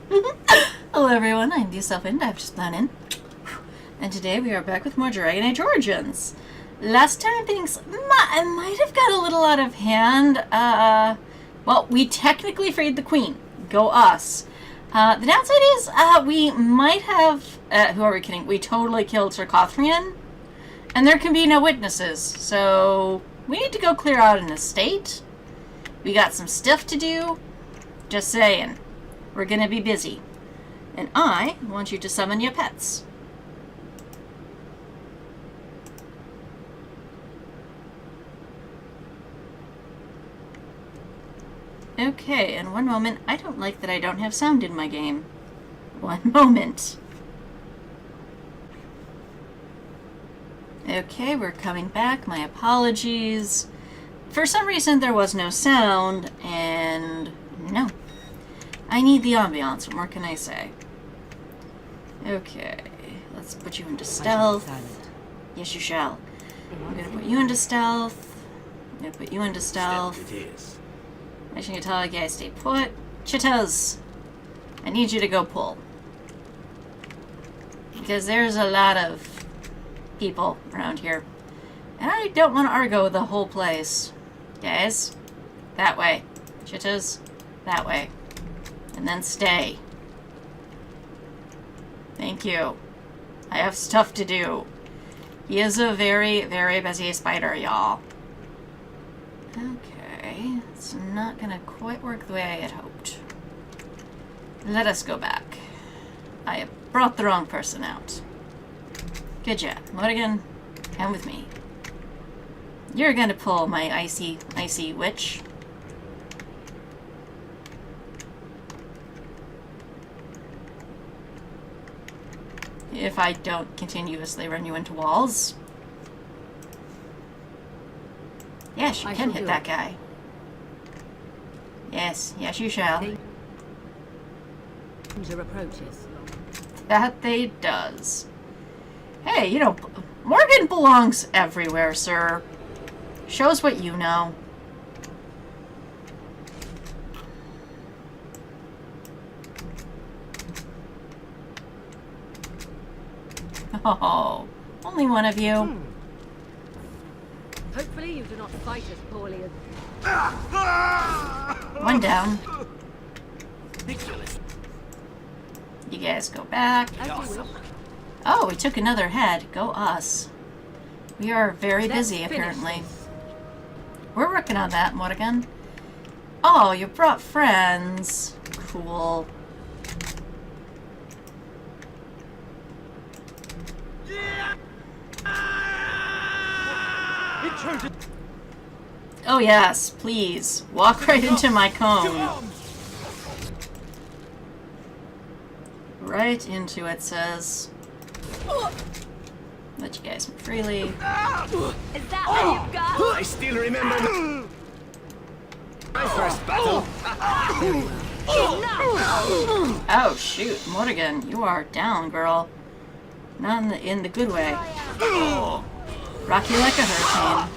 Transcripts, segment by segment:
Hello everyone, I'm the Self-Ind, I've just gone in. And today we are back with more Dragon Age Origins. Last time things might have got a little out of hand. Well, we technically freed the Queen. Go us. The downside is, we might have, who are we kidding? We totally killed Sir Cothrian. And there can be no witnesses, so we need to go clear out an estate. We got some stuff to do. Just saying. We're gonna be busy. And I want you to summon your pets. Okay, and one moment. I don't like that I don't have sound in my game. One moment. Okay, we're coming back. My apologies. For some reason there was no sound, and no. I need the ambiance. What more can I say? Okay, let's put you into stealth. Yes, you shall. I'm gonna put you into stealth. I'm gonna put you into stealth. I'm just gonna tell you guys stay put. Chitas, I need you to go pull. Because there's a lot of people around here. And I don't want to argo the whole place. Guys, that way. Chitas, that way. And then stay. Thank you. I have stuff to do. He is a very, very busy spider, y'all. Okay. It's not gonna quite work the way I had hoped. Let us go back. I have brought the wrong person out. Good job. Morrigan, come with me. You're gonna pull my icy witch. If I don't continuously run you into walls. Yes, you can hit that guy. Yes, yes you shall. Danger approaches. That they does. Hey, you know, Morgan belongs everywhere, sir. Shows what you know. Oh, only one of you. Hopefully you do not fight as poorly as... One down. You guys go back. Oh, we took another head. Go us. We are very busy, apparently. We're working on that, Morrigan. Oh, you brought friends. Cool. Oh yes, please. Walk right into my cone. Right into it, says. Let you guys move freely. Is that all you've got? I still remember my first battle. Oh shoot, Morrigan, you are down, girl. Not in the good way. Rock you like a hurricane.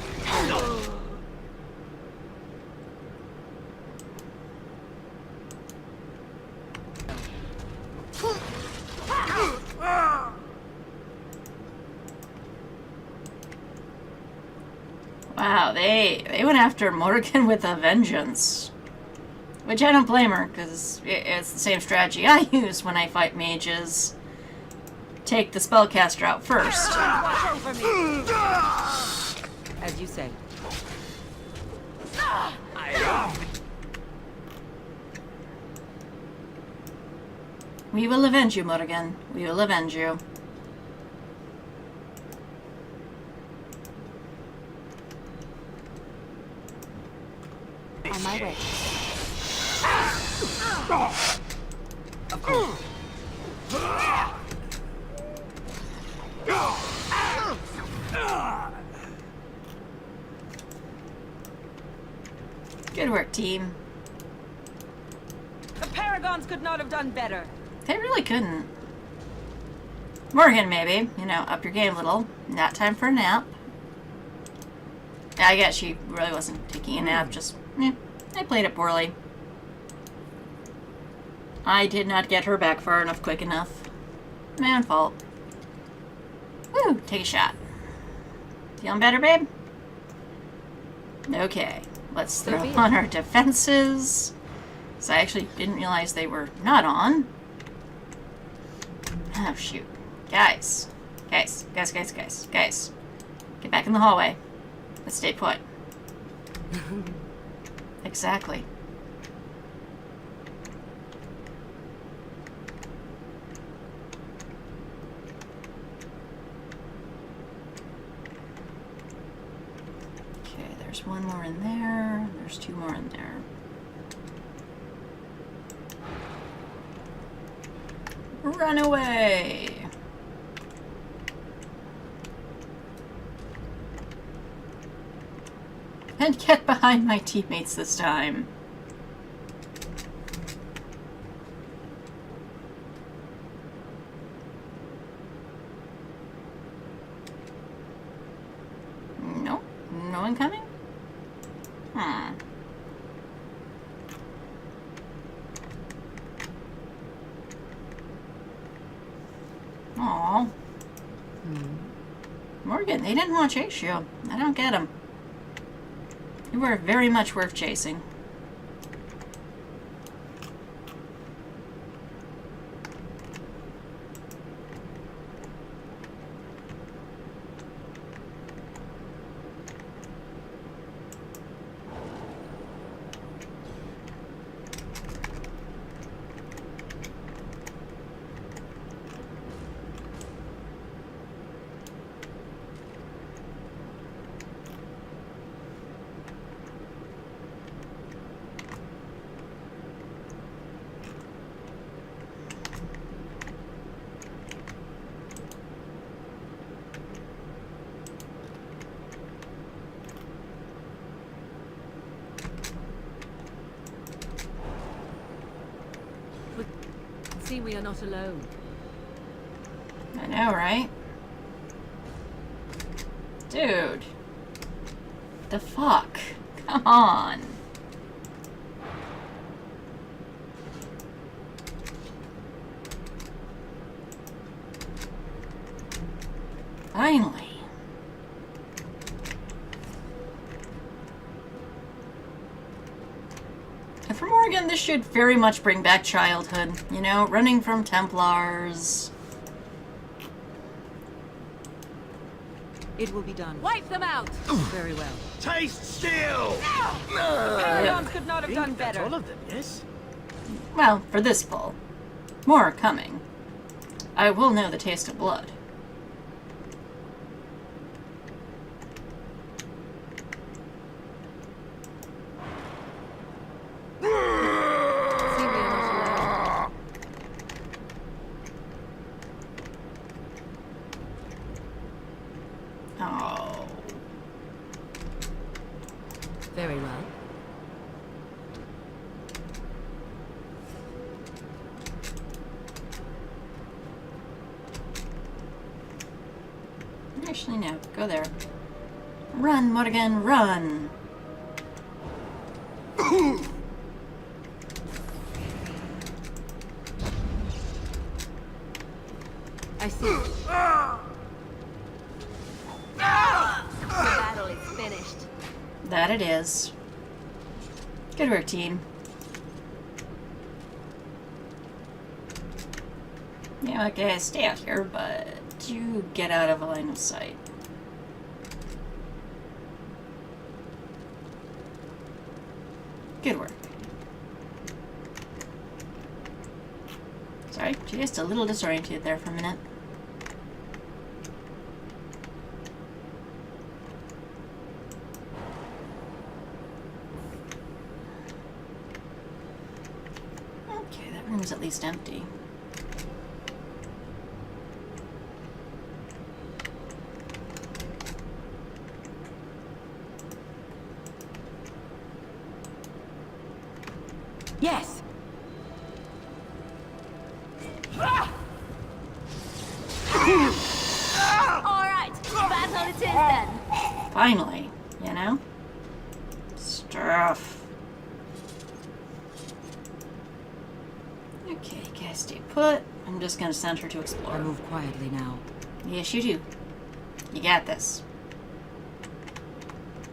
Wow, they went after Morrigan with a vengeance. Which I don't blame her, because it's the same strategy I use when I fight mages. Take the spellcaster out first. As you say. We will avenge you, Morrigan. We will avenge you. On my way. Good work, team. The Paragons could not have done better. They really couldn't. Morrigan, maybe. You know, up your game a little. Not time for a nap. I guess she really wasn't taking a nap, just, I played it poorly. I did not get her back far enough quick enough. My own fault. Woo! Take a shot. Feeling better, babe? Okay. Let's throw on our defenses. So I actually didn't realize they were not on. Oh, shoot. Guys. Guys. Get back in the hallway. Let's stay put. Exactly. Okay, there's one more in there. There's two more in there. Run away! And get behind my teammates this time. Nope. No one coming? Hmm. Aw. Morgan, they didn't want to chase you. I don't get them. You were very much worth chasing. See, we are not alone. I know, right? Dude. The fuck? Come on. Finally. And for Morgan, this should very much bring back childhood. You know, running from Templars. It will be done. Wipe them out! Very well. Taste steel! Arrow's could not have done That's better. all of them, yes? Well, for this pull. More are coming. I will know the taste of blood. See, we are not alone. Oh. Very well. Actually, no. Go there. Run, Morgan, run! I see. The battle is finished. That it is. Good work, team. Yeah, okay, stay out here, but you get out of a line of sight. Good work. Sorry, just a little disoriented there for a minute. Okay, that room's at least empty. Yes! Alright, battle it is then. Finally, you know? Stuff. Okay, guys, stay put. I'm just gonna send her to I explore. move quietly now. Yes, you do. You got this.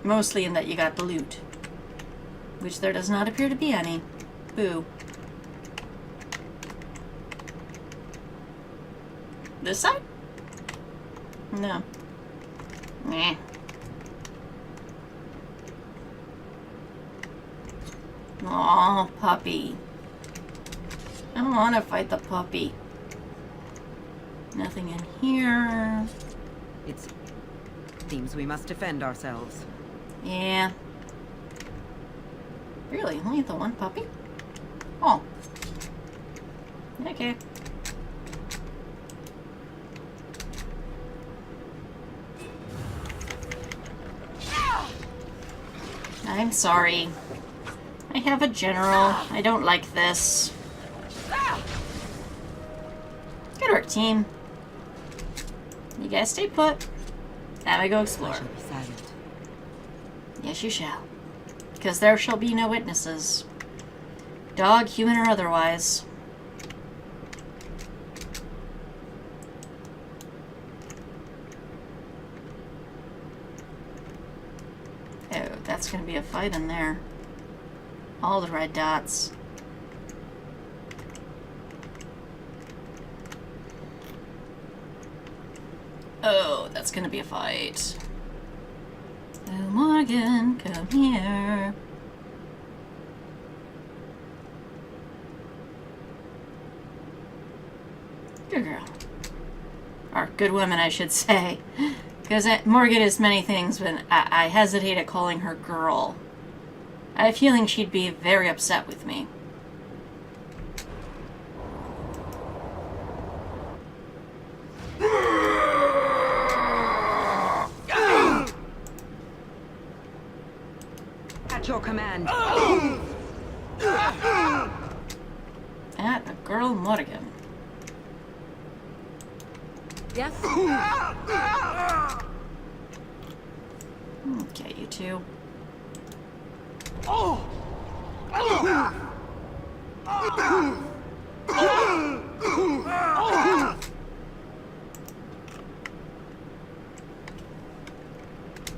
Mostly in that you got the loot. Which there does not appear to be any. Boo. This side? No. Meh. Aw, puppy. I don't want to fight the puppy. Nothing in here. It seems we must defend ourselves. Yeah. Really? Only the one puppy? Oh. Okay. I'm sorry. I have a general. I don't like this. Good work, team. You guys stay put. Now we go I explore. shall be silent. Yes, you shall. Because there shall be no witnesses. Dog, human, or otherwise. Oh, that's going to be a fight in there. All the red dots. Oh, that's going to be a fight. Oh, Morgan, come here. Good girl. Or good woman, I should say. Because Morgan is many things, but I hesitate at calling her girl. I have a feeling she'd be very upset with me. At your command. At a girl Morgan. Yes? Okay, you two.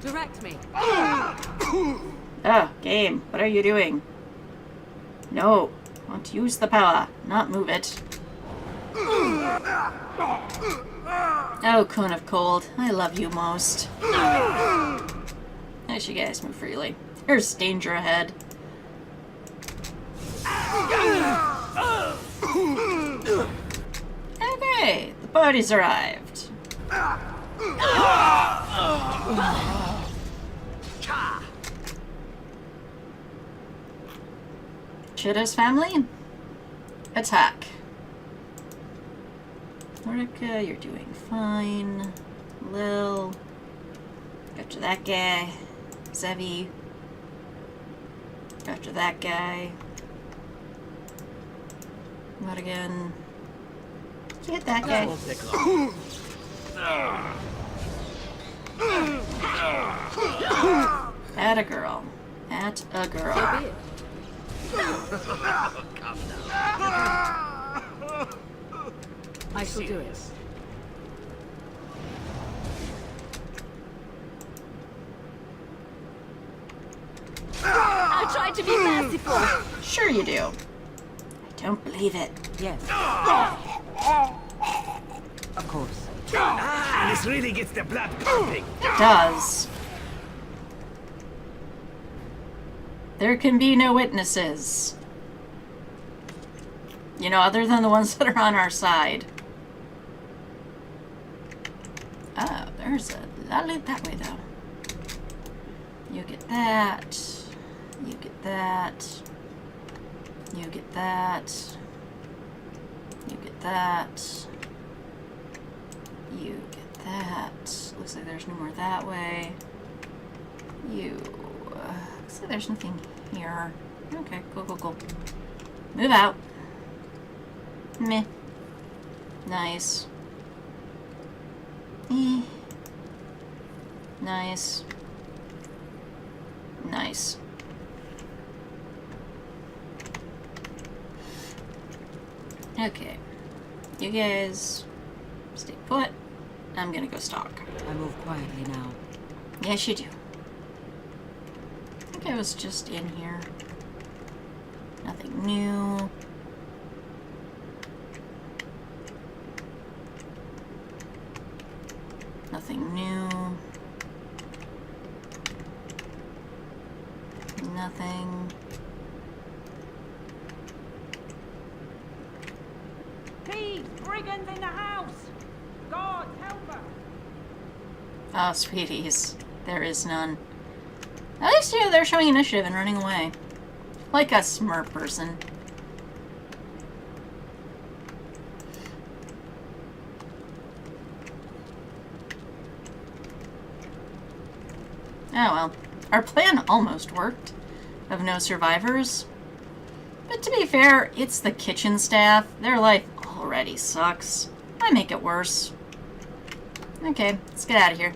Direct me. Ah, game. What are you doing? No. I want to use the power, not move it. Oh, Cone of Cold. I love you most. Nice, you guys move freely. There's danger ahead. Okay, the party's arrived. Chitter's family? Attack. Mordecai, you're doing fine. Lil. Go after that guy. Zevi. Go after that guy. What again? Get that guy. At a girl. At a girl. I shall do it. I'll try to be merciful. Sure you do. I don't believe it. Yes. Of course. This really gets the blood pumping. It does. There can be no witnesses. You know, other than the ones that are on our side. Oh, there's a lot of loot that way, though. You get that. You get that. You get that. You get that. You get that. Looks like there's no more that way. You... looks like there's nothing here. Okay, cool, cool, cool. Move out. Meh. Nice. Eh. Nice. Nice. Okay. You guys stay put. I'm gonna go stalk. I move quietly now. Yes, you do. I think I was just in here. Nothing new. Nothing new. Nothing. Thieves! Brigands in the house! God, help us! Oh, sweeties. There is none. At least, you know, they're showing initiative and running away. Like a smart person. Oh well. Our plan almost worked. Of no survivors. But to be fair, it's the kitchen staff. Their life already sucks. Why make it worse? Okay, let's get out of here.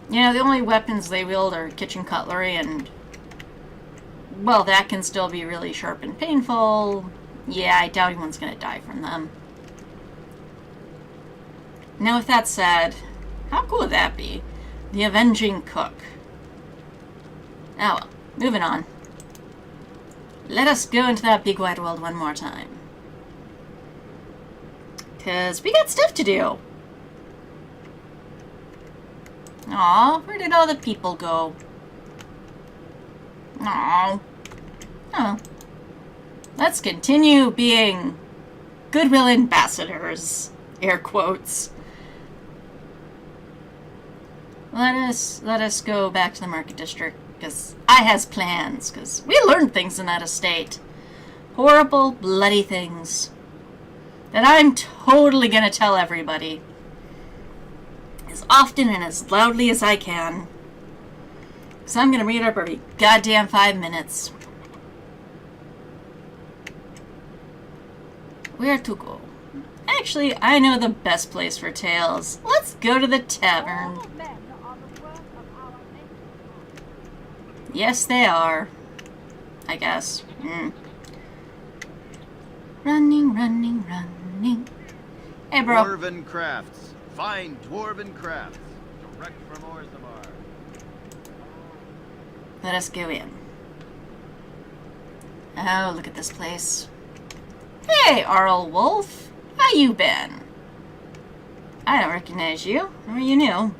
You know, the only weapons they wield are kitchen cutlery, and well, that can still be really sharp and painful. Yeah, I doubt anyone's gonna die from them. Now, with that said, how cool would that be? The Avenging Cook. Oh well, moving on. Let us go into that big wide world one more time. 'Cause we got stuff to do. Aw, where did all the people go? Aw. Oh. Let's continue being goodwill ambassadors. Air quotes. Let us go back to the market district, because I has plans, because we learned things in that estate. Horrible, bloody things. That I'm totally gonna tell everybody. As often and as loudly as I can. Because I'm gonna read up every goddamn 5 minutes. Where to go? Actually, I know the best place for tales. Let's go to the tavern. All men are the work of our nation. Yes, they are. I guess. Running, running, running. Hey, bro. Dwarven crafts. Fine dwarven crafts. Direct from Orzammar. Let us go in. Oh, look at this place. Hey, Arl Wolf. How you been? I don't recognize you. Or you new?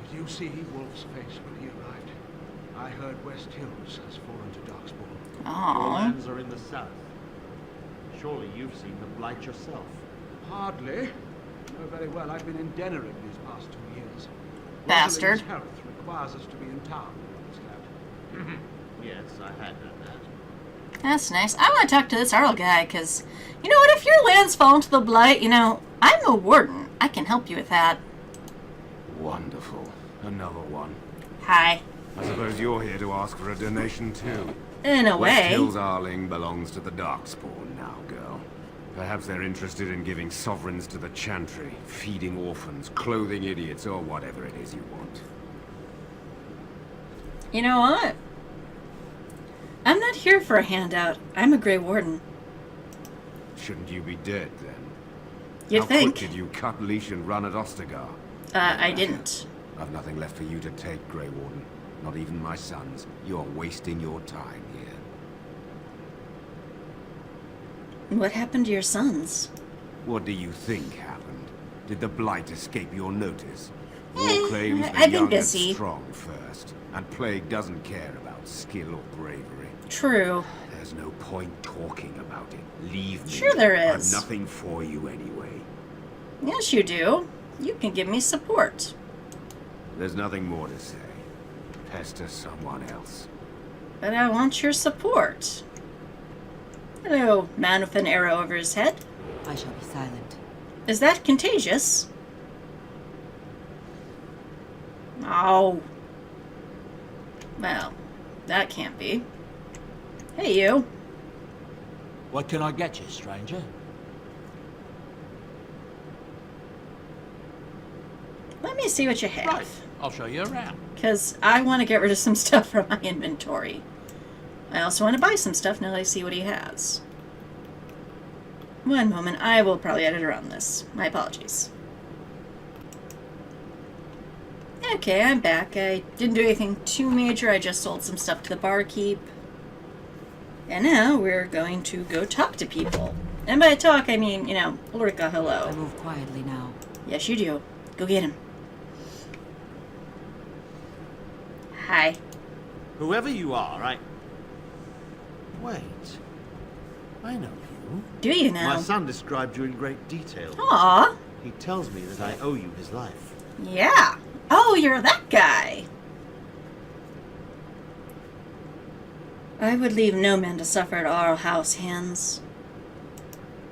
Did you see Wolf's face when he arrived? I heard West Hills has fallen to Darkspawn. Your Aww. lands are in the south. Surely you've seen the blight yourself. Hardly. You know very well I've been in Denerim these past 2 years. Bastard. Rosalind's health requires us to be in town, I understand. Yes, I had heard that. That's nice. I want to talk to this Arl guy, because, you know what, if your land's fallen to the blight, you know, I'm a warden. I can help you with that. Wonderful. Another one. Hi. I suppose you're here to ask for a donation too. In a West way. Hills Arling belongs to the Darkspawn now, girl. Perhaps they're interested in giving sovereigns to the Chantry, feeding orphans, clothing idiots, or whatever it is you want. You know what? I'm not here for a handout. I'm a Grey Warden. Shouldn't you be dead, then? You'd How think. quick did you cut leash and run at Ostagar? I didn't. I've nothing left for you to take, Grey Warden. Not even my sons. You're wasting your time here. What happened to your sons? What do you think happened? Did the Blight escape your notice? Eh, War claims the I've been young busy. and strong first, and Plague doesn't care about skill or bravery. True. There's no point talking about it. Leave me. Sure there is. I've nothing for you anyway. Yes, you do. You can give me support. There's nothing more to say. Pester someone else. But I want your support. Hello, man with an arrow over his head. I shall be silent. Is that contagious? Oh. Well, that can't be. Hey, you. What can I get you, stranger? Let me see what you have. Right, I'll show you around. Because I want to get rid of some stuff from my inventory. I also want to buy some stuff now that I see what he has. One moment. I will probably edit around this. My apologies. Okay, I'm back. I didn't do anything too major. I just sold some stuff to the barkeep. And now we're going to go talk to people. And by talk, I mean, you know, Ulrika, hello. I move quietly now. Yes, you do. Go get him. Hi. Whoever you are, Wait. I know you. Do you now? My son described you in great detail. Aw. He tells me that I owe you his life. Yeah. Oh, you're that guy. I would leave no man to suffer at our house hands.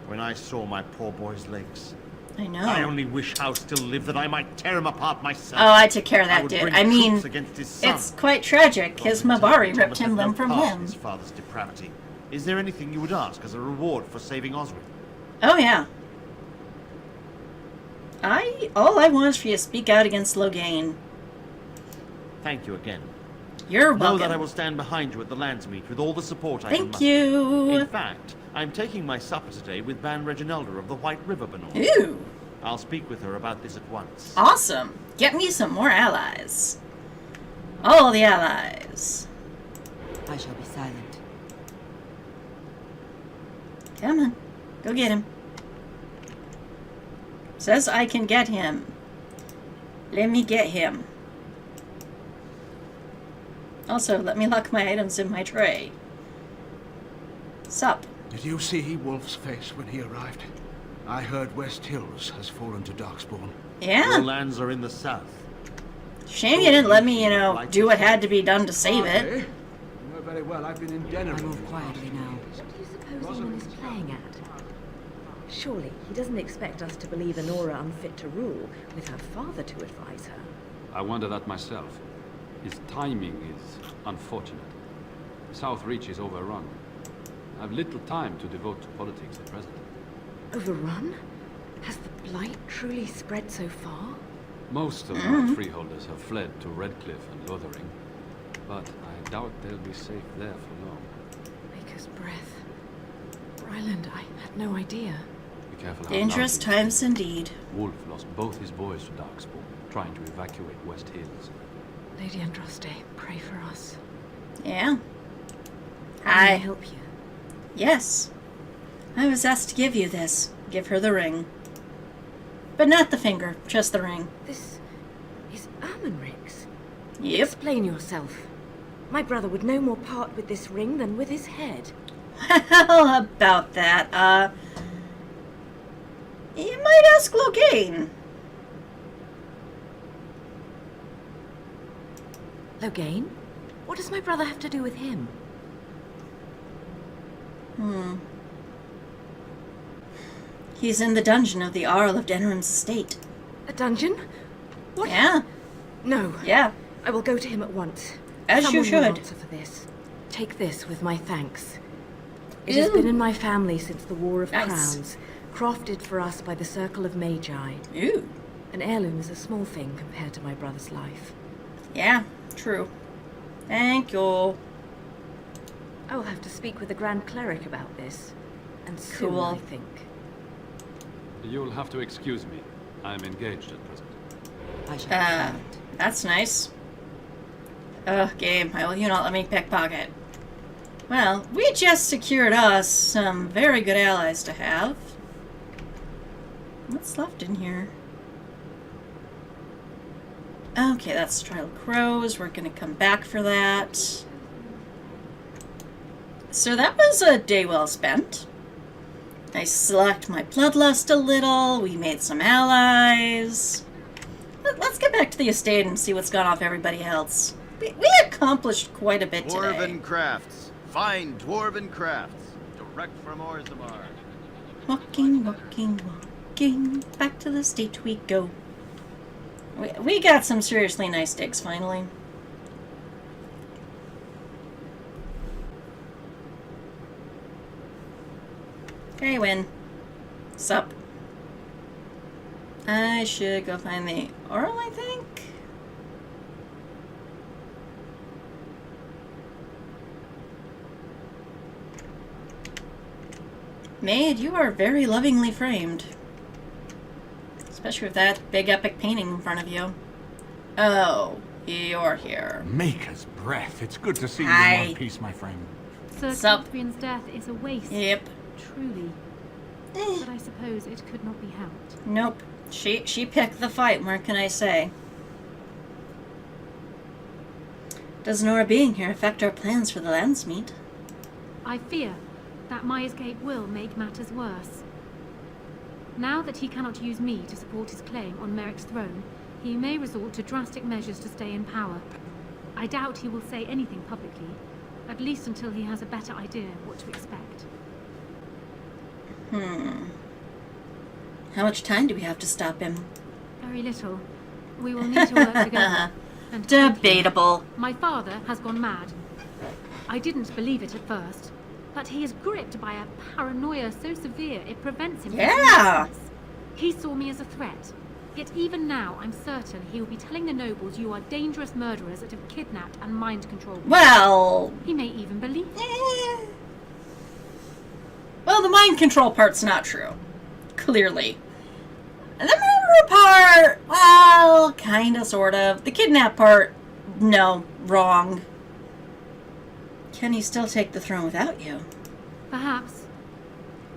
When I saw my poor boy's legs, I know. I only wish House still lived that I might tear him apart myself. Oh, I took care of I that, would dude. bring I mean, troops against his son. it's quite tragic. His Mabari ripped him limb from limb. His father's depravity. Is there anything you would ask as a reward for saving Osric? Oh, yeah. All I want is for you to speak out against Loghain. Thank you again. You're Know welcome. that I will stand behind you at the lands meet with all the support I can Thank muster. you. In fact, I'm taking my supper today with Ban Reginalda of the White River Benor. Ooh. I'll speak with her about this at once. Awesome. Get me some more allies. All the allies. I shall be silent. Come on. Go get him. Says I can get him. Let me get him. Also, let me lock my items in my tray. Sup? Did you see Wolf's face when he arrived? I heard West Hills has fallen to Darkspawn. Yeah. Your lands are in the south. Shame you didn't let me, you know, do what had to be done to save it. You know very well I've been in Denerim. I move quietly now. What do you suppose Eamon is playing at? Surely he doesn't expect us to believe Enora unfit to rule with her father to advise her. I wonder that myself. His timing is unfortunate. The South Reach is overrun. I have little time to devote to politics at present. Overrun? Has the blight truly spread so far? Most of my freeholders have fled to Redcliffe and Lothering, but I doubt they'll be safe there for long. Maker's breath. Ryland, I had no idea. Be careful how Dangerous loud you times speak. indeed. Wolf lost both his boys to Darkspawn, trying to evacuate West Hills. Lady Andraste, pray for us. Yeah. How may I Hi. help you? Yes. I was asked to give you this. Give her the ring. But not the finger, just the ring. This is Ermanric's. Yep. Explain yourself. My brother would no more part with this ring than with his head. How about that? You might ask Loghain. Loghain? What does my brother have to do with him? He's in the dungeon of the Arl of Denerim's estate. A dungeon? What? Yeah. No. Yeah. I will go to him at once. As you Someone will should. answer for this. Take this with my thanks. It has been in my family since the War of Nice. Crowns, crafted for us by the Circle of Magi. Ooh. An heirloom is a small thing compared to my brother's life. Yeah, true. Thank you. I will have to speak with the Grand Cleric about this. And soon, Cool. I think. You'll have to excuse me. I'm engaged at present. I shall be silent. That's nice. Game, why will you not let me pickpocket? Well, we just secured us some very good allies to have. What's left in here? Okay, that's Trial of Crows. We're gonna come back for that. So that was a day well spent. I slacked my bloodlust a little. We made some allies. Let's get back to the estate and see what's gone off everybody else. We accomplished quite a bit today. Dwarven crafts. Fine dwarven crafts. Direct from Orzammar. Walking, walking, walking. Back to the estate we go. We got some seriously nice digs finally. Okay, win. Sup. I should go find the Arl, I think. Maid, you are very lovingly framed. Especially with that big epic painting in front of you. Oh, you're here. Maker's breath. It's good to see you Hi. in one piece, my friend. Sir Sup? Catherine's death is a waste. Yep. Truly. But I suppose it could not be helped. Nope. She picked the fight, what can I say? Does Nora being here affect our plans for the Landsmeet? I fear that my escape will make matters worse. Now that he cannot use me to support his claim on Merrick's throne, he may resort to drastic measures to stay in power. I doubt he will say anything publicly, at least until he has a better idea what to expect. How much time do we have to stop him? Very little. We will need to work together. And Debatable. my father has gone mad. I didn't believe it at first, but he is gripped by a paranoia so severe it prevents him from Yeah. doing business. He saw me as a threat. Yet even now, I'm certain he will be telling the nobles you are dangerous murderers that have kidnapped and mind-controlled me. Well... He may even believe it. eh. Well, the mind control part's not true. Clearly. And the murder part, well, kinda, sort of. The kidnap part, no, wrong. Can he still take the throne without you? Perhaps.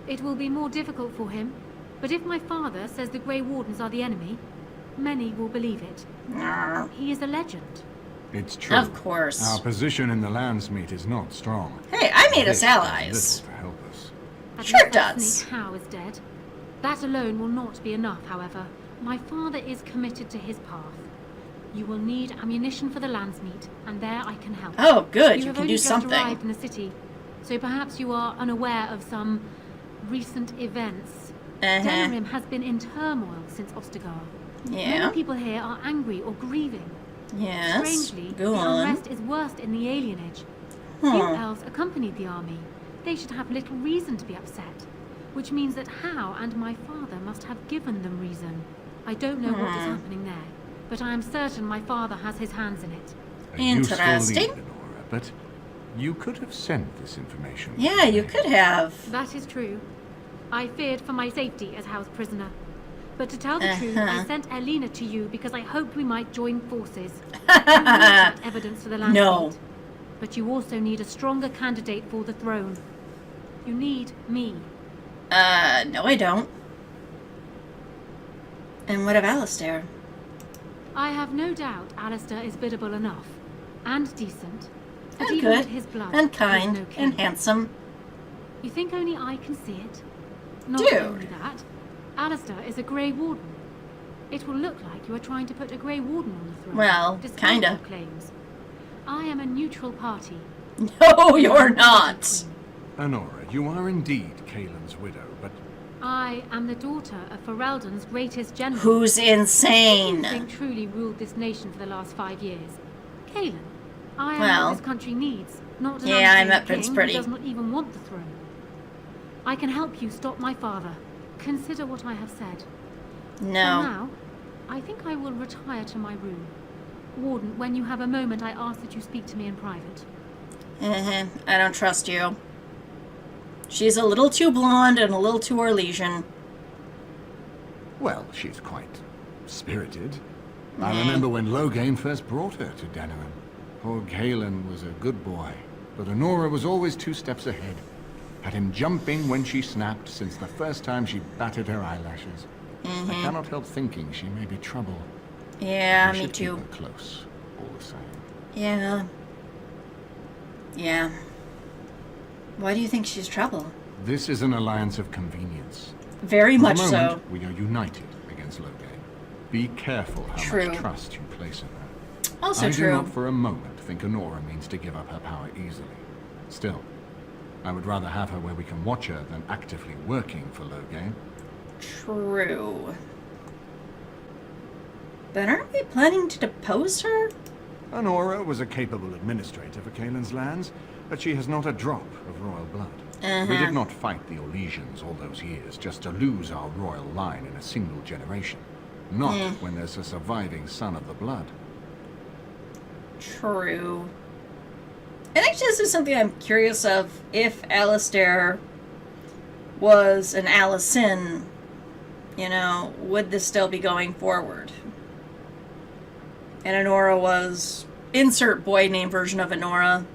It will be more difficult for him, but if my father says the Grey Wardens are the enemy, many will believe it. Nah. He is a legend. It's true. Of course. Our position in the Landsmeet is not strong. Hey, I made This us does allies. little to help us. At Sure least it that does. snake Howe is dead. That alone will not be enough, however. My father is committed to his path. You will need ammunition for the Landsmeet, and there I can help. Oh, good. You have can only do just something. arrived in the city, so perhaps you are unaware of some recent events. Denerim has been in turmoil since Ostagar. Yeah. Many people here are angry or grieving. Yes. Strangely, Go the on. unrest is worst in the alienage. Few elves accompanied the army. They should have little reason to be upset, which means that Howe and my father must have given them reason. I don't know what is happening there, but I am certain my father has his hands in it. A useful Interesting. lead, Lenora, but you could have sent this information. Yeah, you could have. That is true. I feared for my safety as Howe's prisoner. But to tell the truth, I sent Elena to you because I hoped we might join forces. You need that evidence for the Landsmeet. No. But you also need a stronger candidate for the throne. You need me. No I don't. And what of Alistair? I have no doubt Alistair is biddable enough. And decent. But And even good. with his blood, And he is kind. no king. And handsome. You think only I can see it? Not Dude. only that, Alistair is a Grey Warden. It will look like you are trying to put a Grey Warden on the throne. Well, despite kinda. your claims. I am a neutral party. No, you're not. Lenora, you are indeed Kaelin's widow, but I am the daughter of Ferelden's greatest general. Who's insane? Who truly ruled this nation for the last 5 years. Kaelin. I am Well. what this country needs, not an Yeah, I untrained met Prince king Pretty. who does not even want the throne. I can help you stop my father. Consider what I have said. For No. now, I think I will retire to my room. Warden, when you have a moment, I ask that you speak to me in private. I don't trust you. She's a little too blonde and a little too Orlesian. well, she's quite spirited. I remember when Loghain first brought her to Denerim. Poor Kaelin was a good boy, but Lenora was always 2 steps ahead. Had him jumping when she snapped since the first time she batted her eyelashes. I cannot help thinking she may be trouble. Yeah, We me should keep too. her close, all the same. Yeah. Yeah. Why do you think she's trouble? This is an alliance of convenience. Very For much the so. moment, we are united against Loghain. Be careful how True. much trust you place in her. Also I do true. not for a moment think Honora means to give up her power easily. Still, I would rather have her where we can watch her than actively working for Loghain. True. But aren't we planning to depose her? Honora was a capable administrator for Kaelin's lands, but she has not a drop of royal blood. We did not fight the Orlesians all those years just to lose our royal line in a single generation. Not when there's a surviving son of the blood. True. And actually, this is something I'm curious of. If Alistair was an Allison, you know, would this still be going forward? And Honora was insert boy name version of Honora.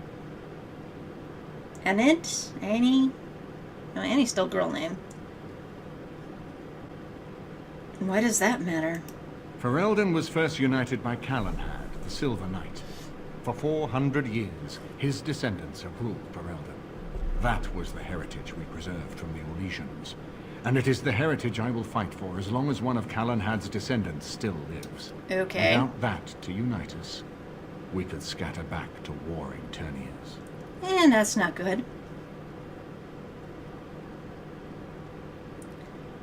Enid? Annie? No, Annie's still girl name. Why does that matter? Ferelden was first united by Calenhad, the Silver Knight. For 400 years, his descendants have ruled Ferelden. That was the heritage we preserved from the Orlesians. And it is the heritage I will fight for as long as one of Calenhad's descendants still lives. Okay. Without that to unite us, we could scatter back to warring Terniers. And that's not good.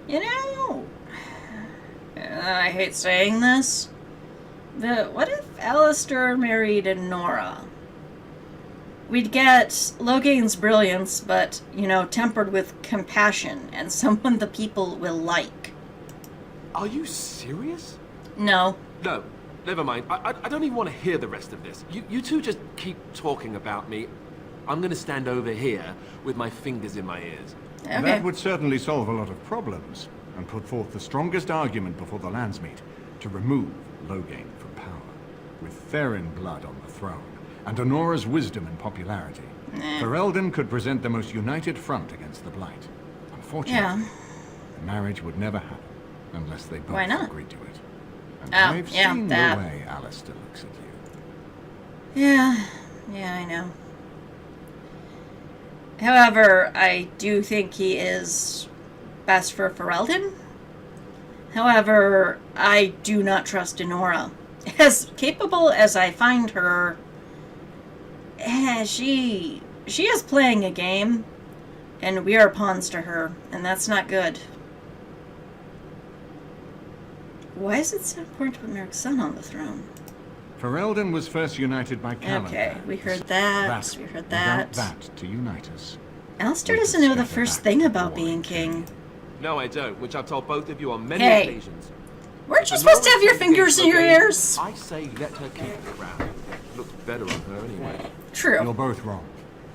You know, I hate saying this, but what if Alistair married Honora? We'd get Logain's brilliance, but, you know, tempered with compassion, and someone the people will like. Are you serious? No. No, never mind. I don't even want to hear the rest of this. You two just keep talking about me. I'm going to stand over here with my fingers in my ears. Okay. That would certainly solve a lot of problems, and put forth the strongest argument before the Landsmeet to remove Logain from power. With Therin blood on the throne, and Honora's wisdom and popularity, Ferelden could present the most united front against the Blight. Unfortunately, the marriage would never happen unless they both agreed to it. And I've seen the way Alistair looks at you. Yeah, I know. However, I do think he is best for Ferelden. However, I do not trust Honora. As capable as I find her, she is playing a game, and we are pawns to her, and that's not good. Why is it so important to put Merrick's son on the throne? Ferelden was first united by Calenhad. Okay, we heard that. We heard that. Without that to unite us. Alistair doesn't know the first thing about being king. No, I don't, which I've told both of you on many Hey. occasions. Weren't you supposed to have your fingers in your ears? I say let her keep the crown. Looks better on her anyway. True. You're both wrong.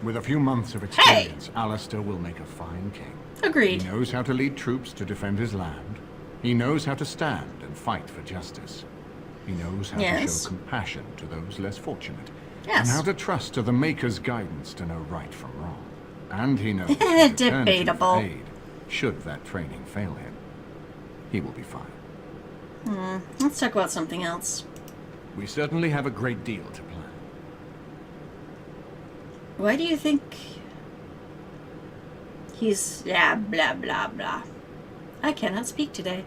With a few months of experience, Alistair will make a fine king. Agreed. He knows how to lead troops to defend his land. He knows how to stand and fight for justice. He knows how to show compassion to those less fortunate. And how to trust to the Maker's guidance to know right from wrong. And he knows how to turn to him for aid, should that training fail him. He will be fine. Let's talk about something else. We certainly have a great deal to plan. Why do you think he's... blah, blah, blah. I cannot speak today.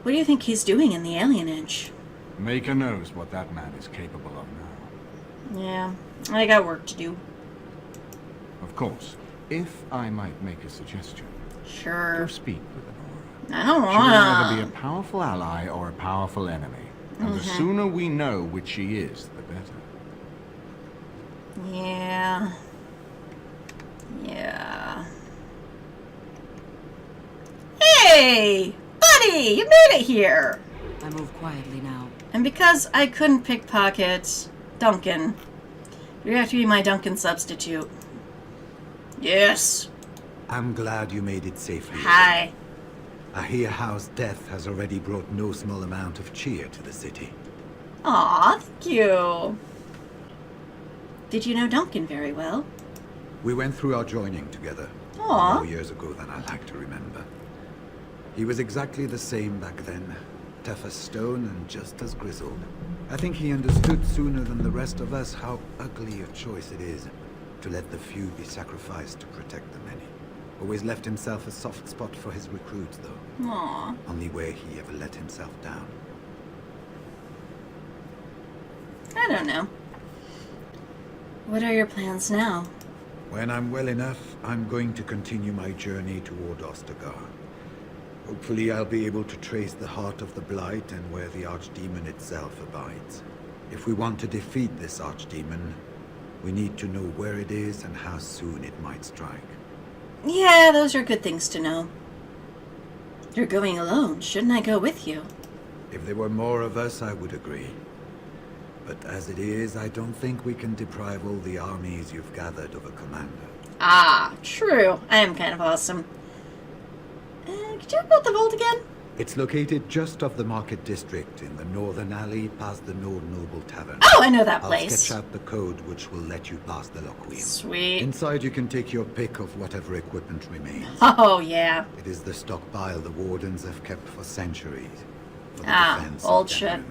What do you think he's doing in the Alien Edge? Maker knows what that man is capable of now. Yeah, I got work to do. Of course, if I might make a suggestion. Sure. Go speak with Honora. I don't She will wanna... either be a powerful ally or a powerful enemy. And the sooner we know which she is, the better. Yeah. Hey! Buddy! You made it here! I move quietly now. And because I couldn't pickpocket Duncan, you have to be my Duncan substitute. Yes. I'm glad you made it safely. Hi. I hear Howe's death has already brought no small amount of cheer to the city. Aw, thank you. Did you know Duncan very well? We went through our joining together. Aw. More years ago than I like to remember. He was exactly the same back then. Tough as stone and just as grizzled. I think he understood sooner than the rest of us how ugly a choice it is to let the few be sacrificed to protect the many. Always left himself a soft spot for his recruits, though. Aww. Only way he ever let himself down. I don't know. What are your plans now? When I'm well enough, I'm going to continue my journey toward Ostagar. Hopefully I'll be able to trace the heart of the Blight and where the Archdemon itself abides. If we want to defeat this Archdemon, we need to know where it is and how soon it might strike. Yeah, those are good things to know. You're going alone. Shouldn't I go with you? If there were more of us, I would agree. But as it is, I don't think we can deprive all the armies you've gathered of a commander. Ah, true. I am kind of awesome. Could you talk about the vault again? It's located just off the Market District in the northern alley past the Nord Noble Tavern. Oh, I know that I'll place. sketch out the code which will let you pass the lock-wheel. Sweet. Inside you can take your pick of whatever equipment remains. Oh, yeah. It is the stockpile the Wardens have kept for centuries. For the defense old of shit. Denerim.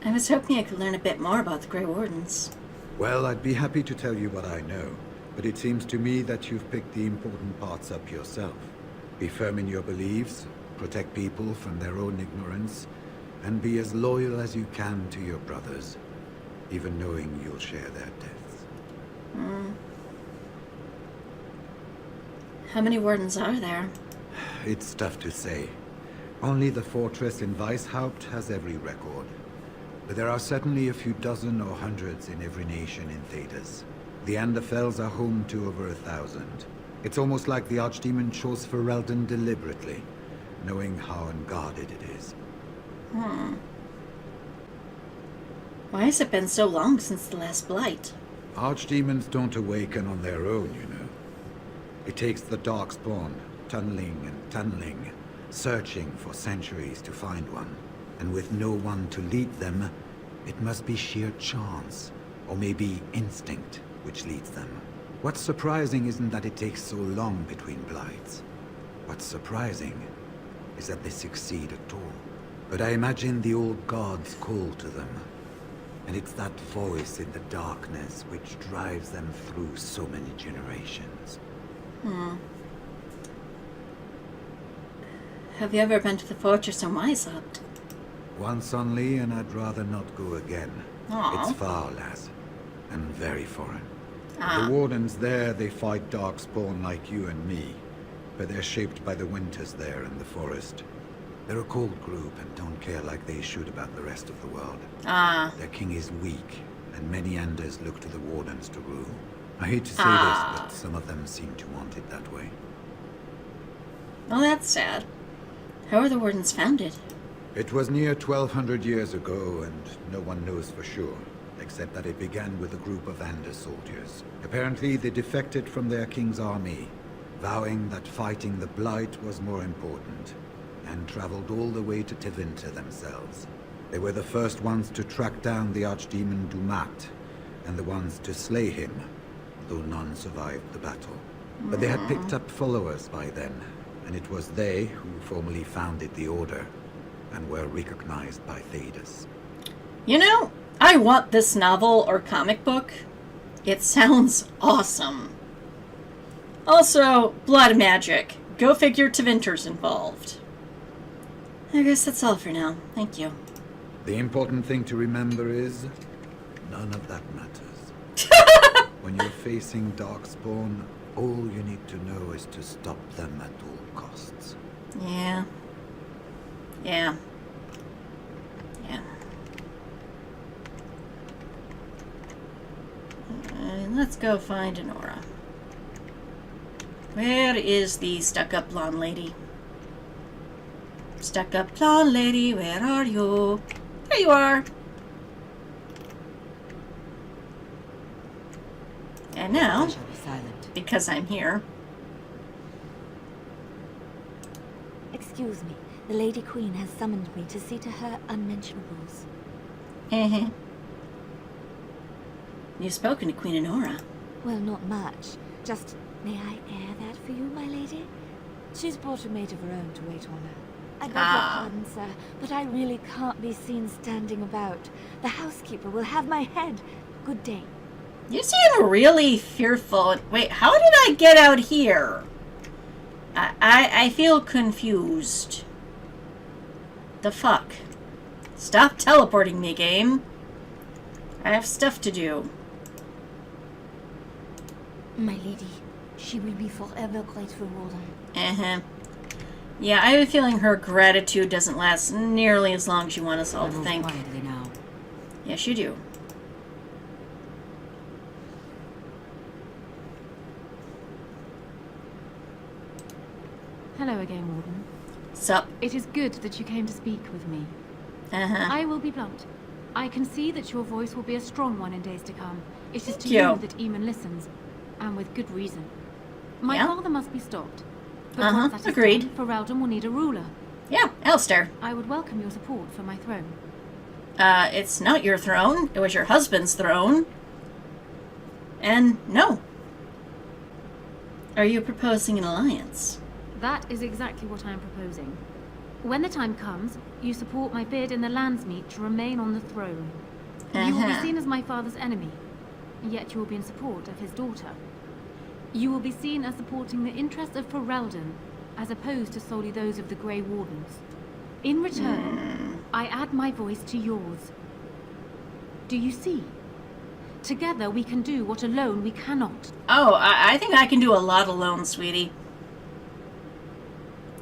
I was hoping I could learn a bit more about the Grey Wardens. Well, I'd be happy to tell you what I know, but it seems to me that you've picked the important parts up yourself. Be firm in your beliefs, protect people from their own ignorance, and be as loyal as you can to your brothers, even knowing you'll share their deaths. How many Wardens are there? It's tough to say. Only the fortress in Weishaupt has every record. But there are certainly a few dozen or hundreds in every nation in Thedas. The Anderfells are home to over 1,000. It's almost like the Archdemon chose Ferelden deliberately, knowing how unguarded it is. Why has it been so long since the last Blight? Archdemons don't awaken on their own, you know. It takes the Darkspawn, tunneling and tunneling, searching for centuries to find one. And with no one to lead them, it must be sheer chance, or maybe instinct, which leads them. What's surprising isn't that it takes so long between blights. What's surprising is that they succeed at all. But I imagine the old gods call to them. And it's that voice in the darkness which drives them through so many generations. Have you ever been to the fortress on Weishaupt? Once only, and I'd rather not go again. Aw. It's far, lass, and very foreign. Ah. The Wardens there, they fight Darkspawn like you and me, but they're shaped by the winters there in the forest. They're a cold group and don't care like they should about the rest of the world. Ah. Their king is weak, and many Anders look to the Wardens to rule. I hate to say Ah. this, but some of them seem to want it that way. Well, that's sad. How are the Wardens founded? It was near 1,200 years ago, and no one knows for sure, except that it began with a group of Anders soldiers. Apparently, they defected from their king's army, vowing that fighting the Blight was more important, and traveled all the way to Tevinter themselves. They were the first ones to track down the Archdemon Dumat, and the ones to slay him, though none survived the battle. But they had picked up followers by then, and it was they who formally founded the Order, and were recognized by Thedas. You know, I want this novel or comic book. It sounds awesome. Also, blood magic. Go figure Tevinter's involved. I guess that's all for now. Thank you. The important thing to remember is, none of that matters. When you're facing Darkspawn, all you need to know is to stop them at all costs. Yeah. Yeah. Let's go find Enora. Where is the stuck-up blonde lady? Stuck-up blonde lady, where are you? There you are. And now, I shall be silent. because I'm here. Excuse me. The Lady Queen has summoned me to see to her unmentionables. You've spoken to Queen Enora. Well, not much. Just, may I air that for you, my lady? She's brought a maid of her own to wait on her. I beg your pardon, sir, but I really can't be seen standing about. The housekeeper will have my head. Good day. You seem really fearful. Wait, how did I get out here? I feel confused. The fuck? Stop teleporting me, game. I have stuff to do. My lady, she will be forever grateful, Warden. Yeah, I have a feeling her gratitude doesn't last nearly as long as you want us all to Move think. quietly now. Yes, you do. Hello again, Warden. Sup? It is good that you came to speak with me. Uh-huh. I will be blunt. I can see that your voice will be a strong one in days to come. It is to you. you that Eamon listens, and with good reason. My Yeah? father must be stopped. But once that is agreed. done, Ferelden will need a ruler. Yeah, Alistair. I would welcome your support for my throne. It's not your throne. It was your husband's throne. And no. Are you proposing an alliance? That is exactly what I am proposing. When the time comes, you support my bid in the Landsmeet to remain on the throne. You will be seen as my father's enemy, yet you will be in support of his daughter. You will be seen as supporting the interests of Ferelden, as opposed to solely those of the Grey Wardens. In return, I add my voice to yours. Do you see? Together we can do what alone we cannot. Oh, I think I can do a lot alone, sweetie.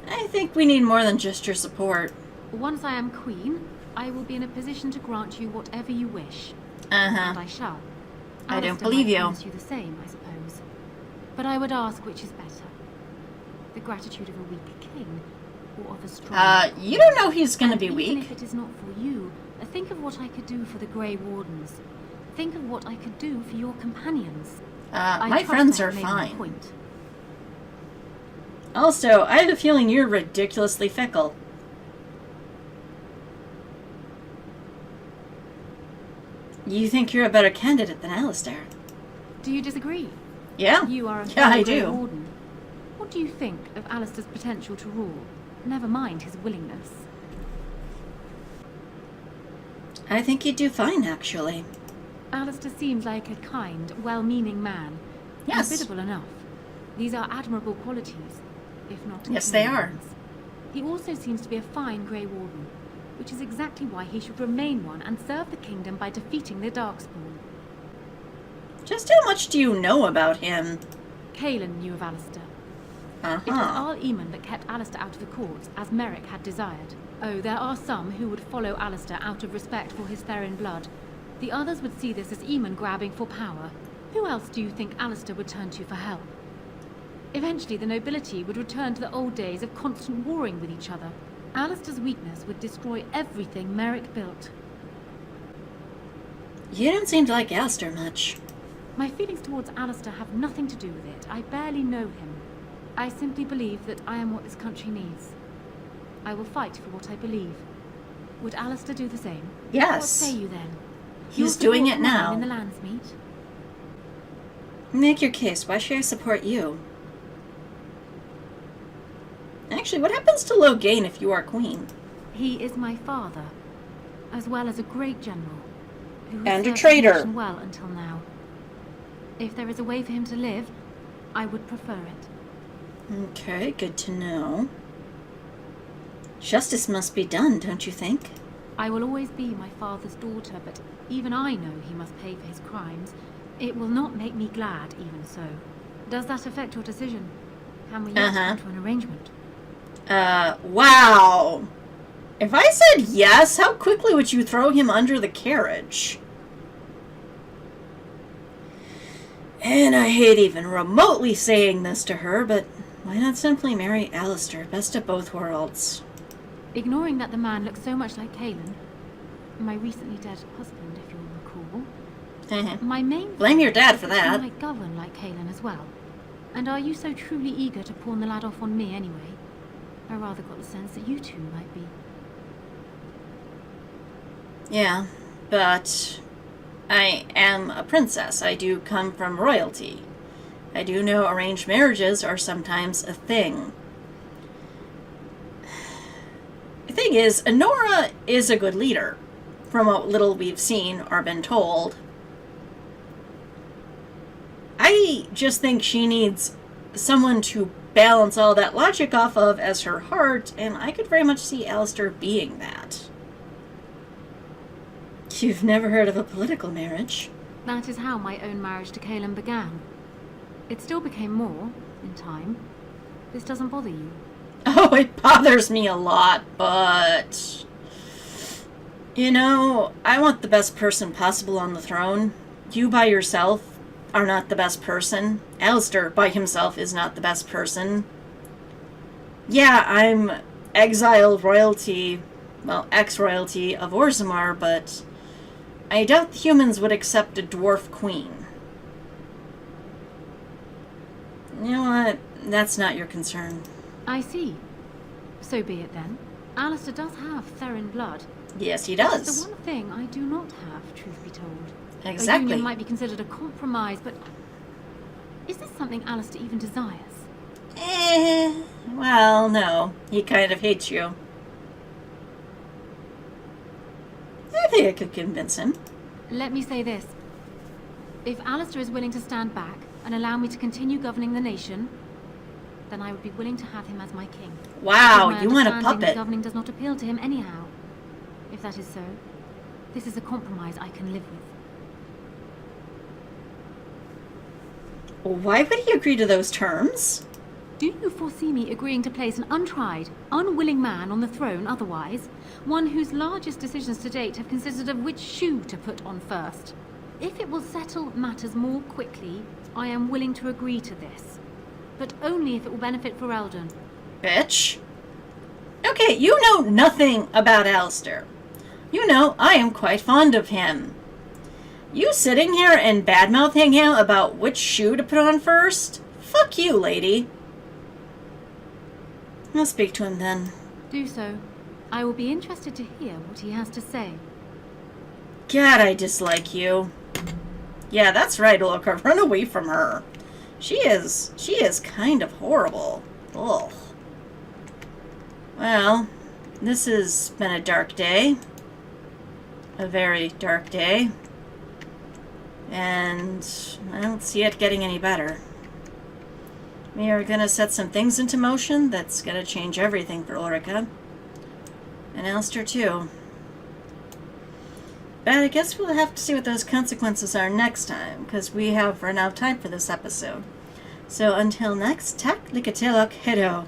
I think we need more than just your support. Once I am queen, I will be in a position to grant you whatever you wish. And I shall. I don't Alistair believe might you. promise you the same, I suppose. But I would ask which is better. The gratitude of a weak king, or of a strong... You don't know he's gonna be even weak. if it is not for you, think of what I could do for the Grey Wardens. Think of what I could do for your companions. My friends are I trust I have made my fine. point. Also, I have a feeling you're ridiculously fickle. You think you're a better candidate than Alistair. Do you disagree? Yeah. You are a Yeah, I Grey do. Warden. What do you think of Alistair's potential to rule? Never mind his willingness. I think you'd do fine, actually. Alistair seems like a kind, well-meaning man. Yes. Hospitable enough. These are admirable qualities, if not... Yes, they are. opinions. He also seems to be a fine Grey Warden, which is exactly why he should remain one and serve the kingdom by defeating the Darkspawn. Just how much do you know about him? Kaelin knew of Alistair. It was Arl that kept Alistair out of the courts, as Merrick had desired. Oh, there are some who would follow Alistair out of respect for his Therin blood. The others would see this as Eamon grabbing for power. Who else do you think Alistair would turn to for help? Eventually, the nobility would return to the old days of constant warring with each other. Alistair's weakness would destroy everything Merrick built. You don't seem to like Alistair much. My feelings towards Alistair have nothing to do with it. I barely know him. I simply believe that I am what this country needs. I will fight for what I believe. Would Alistair do the same? Yes. What say you then? He's You'll doing support it now. mine in the Landsmeet? Make your case. Why should I support you? Actually, what happens to Loghain if you are queen? He is my father, as well as a great general. Who has And a served the traitor. nation well until now. If there is a way for him to live, I would prefer it. Okay, good to know. Justice must be done, don't you think? I will always be my father's daughter, but even I know he must pay for his crimes. It will not make me glad, even so. Does that affect your decision? Can we yet come to an arrangement? Wow. If I said yes, how quickly would you throw him under the carriage? And I hate even remotely saying this to her, but why not simply marry Alistair, best of both worlds? Ignoring that the man looks so much like Kaelin, my recently dead husband, if you'll recall, my main Blame your dad is for that that. he might govern like Kaelin as well. And are you so truly eager to pawn the lad off on me anyway? I rather got the sense that you two might be. Yeah, but I am a princess. I do come from royalty. I do know arranged marriages are sometimes a thing. The thing is, Honora is a good leader, from what little we've seen or been told. I just think she needs someone to balance all that logic off of as her heart, and I could very much see Alistair being that. You've never heard of a political marriage? That is how my own marriage to Kaelin began. It still became more, in time. This doesn't bother you. Oh, it bothers me a lot, but... You know, I want the best person possible on the throne. You by yourself are not the best person. Alistair by himself is not the best person. Yeah, I'm exiled royalty, well, ex-royalty of Orzammar, but I doubt the humans would accept a dwarf queen. You know what? That's not your concern. I see. So be it then. Alistair does have Theron blood. Yes, he That is does. the one thing I do not have, truth be told. Exactly. A union might be considered a compromise, but is this something Alistair even desires? Well, no. He kind of hates you. I think I could convince him. Let me say this. If Alistair is willing to stand back and allow me to continue governing the nation, then I would be willing to have him as my king. Wow, Because my you want a understanding that puppet. governing does not appeal to him anyhow. If that is so, this is a compromise I can live with. Why would he agree to those terms? Do you foresee me agreeing to place an untried, unwilling man on the throne otherwise? One whose largest decisions to date have consisted of which shoe to put on first? If it will settle matters more quickly, I am willing to agree to this. But only if it will benefit Ferelden. Bitch. Okay, you know nothing about Alistair. You know, I am quite fond of him. You sitting here and bad-mouthing him about which shoe to put on first? Fuck you, lady. I'll speak to him then. Do so. I will be interested to hear what he has to say. God, I dislike you. Yeah, that's right, Ulrika. Run away from her. She is kind of horrible. Ugh. Well, this has been a dark day. A very dark day. And I don't see it getting any better. We are going to set some things into motion that's going to change everything for Ulrika. And Alistair, too. But I guess we'll have to see what those consequences are next time, because we have run out of time for this episode. So until next, tak likatilok hiddo.